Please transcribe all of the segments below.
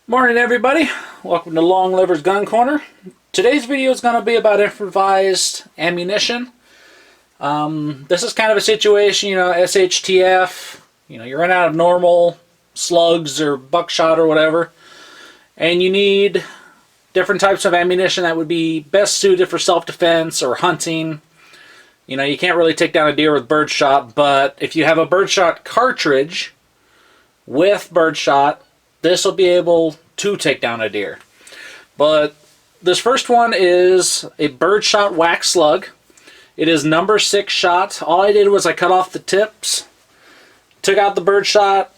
Morning everybody, welcome to Long Liver's Gun Corner. Today's video is going to be about improvised ammunition. This is kind of a situation, SHTF, you run out of normal slugs or buckshot or whatever, and you need different types of ammunition that would be best suited for self-defense or hunting. You can't really take down a deer with birdshot, but if you have a birdshot cartridge with birdshot, this will be able to take down a deer. But this first one is a birdshot wax-slug. It is number 6 shot. All I did was I cut off the tips, took out the birdshot,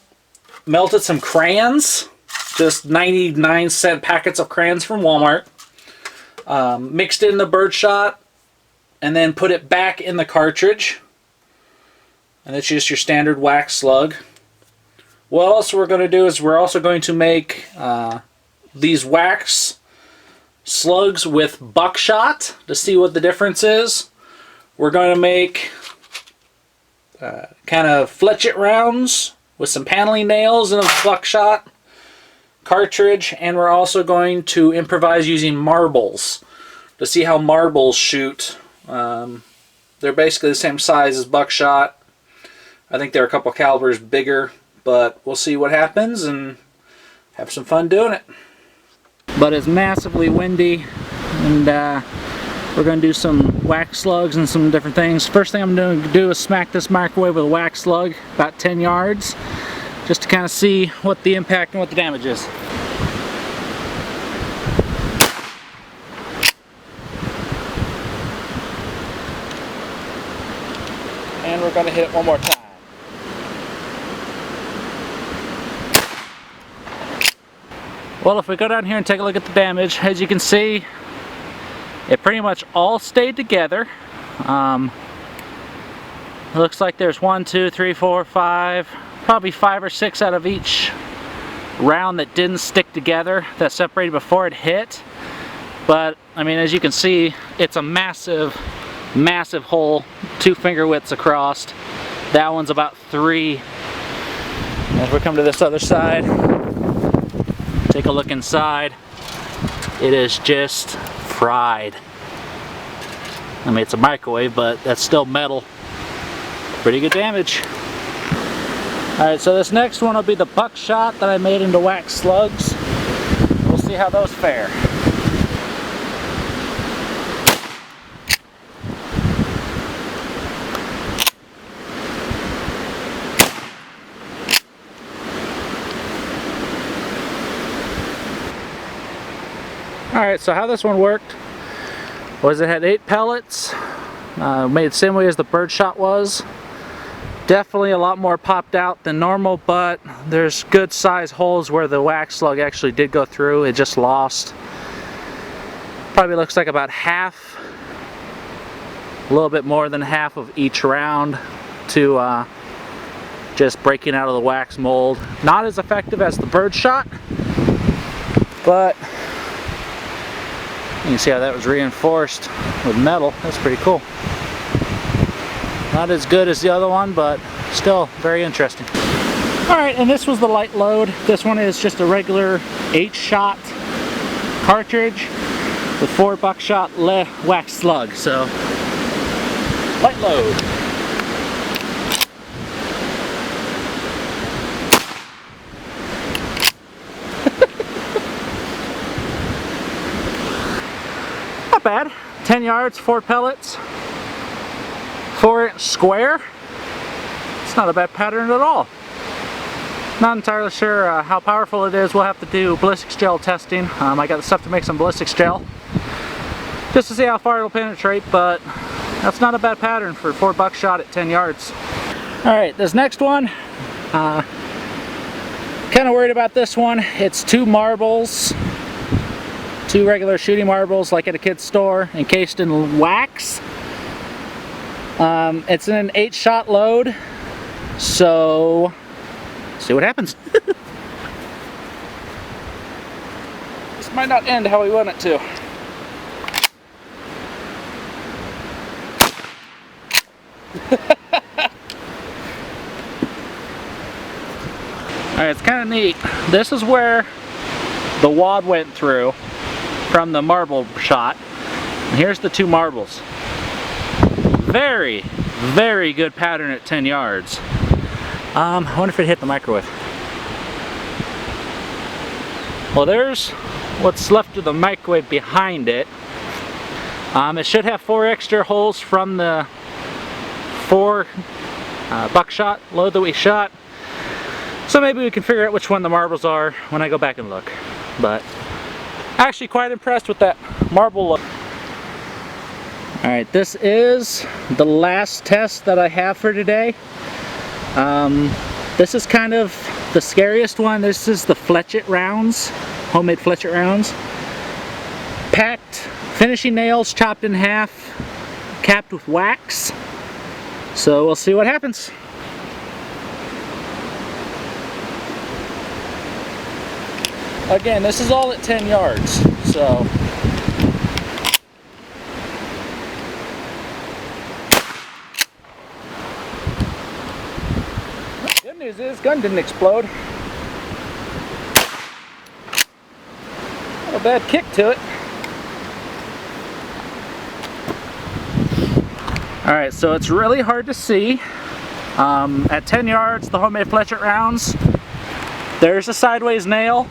melted some crayons, just 99-cent packets of crayons from Walmart, mixed in the birdshot, and then put it back in the cartridge. And it's just your standard wax-slug. What else we're going to do is we're also going to make these wax slugs with buckshot to see what the difference is. We're going to make kind of flechette rounds with some paneling nails and a buckshot cartridge, and we're also going to improvise using marbles to see how marbles shoot. They're basically the same size as buckshot. I think they're a couple calibers bigger. But we'll see what happens and have some fun doing it. But it's massively windy, and we're going to do some wax slugs and some different things. First thing I'm going to do is smack this microwave with a wax slug about 10 yards, just to kind of see what the impact and what the damage is. And we're going to hit it one more time. Well, if we go down here and take a look at the damage, as you can see, it pretty much all stayed together. It looks like there's 1, 2, 3, 4, 5, probably 5 or 6 out of each round that didn't stick together, that separated before it hit. But, I mean, as you can see, it's a massive, massive hole, 2 finger widths across. That one's about 3. As we come to this other side, take a look inside. It is just fried. I mean, it's a microwave, but that's still metal. Pretty good damage. Alright, so this next one will be the buckshot that I made into wax slugs. We'll see how those fare. Alright, so how this one worked was it had 8 pellets, made the same way as the birdshot was. Definitely a lot more popped out than normal, but there's good size holes where the wax slug actually did go through. It just lost. Probably looks like about half, a little bit more than half of each round to just breaking out of the wax mold. Not as effective as the birdshot, but you can see how that was reinforced with metal. That's pretty cool. Not as good as the other one, but still very interesting. Alright, and this was the light load. This one is just a regular 8-shot cartridge with 4 buckshot wax slug. So, light load. Not bad. 10 yards, 4 pellets, 4-inch square. It's not a bad pattern at all. Not entirely sure how powerful it is. We'll have to do ballistics gel testing. I got the stuff to make some ballistics gel just to see how far it'll penetrate, but that's not a bad pattern for 4 buckshot at 10 yards. Alright, this next one, kind of worried about this one. It's 2 marbles. 2 regular shooting marbles like at a kid's store, encased in wax. It's in an 8-shot load, so see what happens. This might not end how we want it to. Alright, it's kind of neat. This is where the wad went through from the marble shot. And here's the 2 marbles. Very, very good pattern at 10 yards. I wonder if it hit the microwave. Well, there's what's left of the microwave behind it. It should have 4 extra holes from the 4 buckshot load that we shot. So maybe we can figure out which one the marbles are when I go back and look. But actually quite impressed with that marble look. Alright, this is the last test that I have for today. This is kind of the scariest one. This is the Fletchette rounds, homemade Fletchette rounds. Packed finishing nails, chopped in half, capped with wax. So we'll see what happens. Again, this is all at 10 yards, so. Good news is, gun didn't explode. Not a bad kick to it. Alright, so it's really hard to see. At 10 yards, the homemade Fletchette rounds, there's a sideways nail.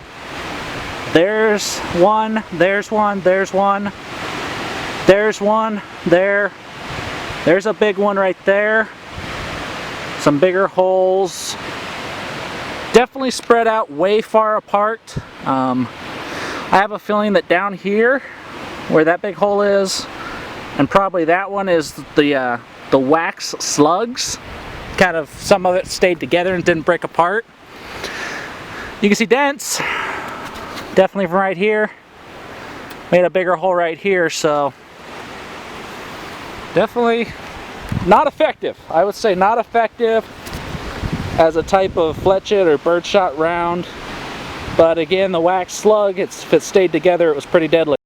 There's one, there's one, there's one, there's one, there's a big one right there. Some bigger holes. Definitely spread out way far apart. I have a feeling that down here, where that big hole is, and probably that one is the wax slugs. Kind of, some of it stayed together and didn't break apart. You can see dents. Definitely from right here. Made a bigger hole right here, so definitely not effective. I would say not effective as a type of flechette or birdshot round. But again, the wax slug, if it stayed together, it was pretty deadly.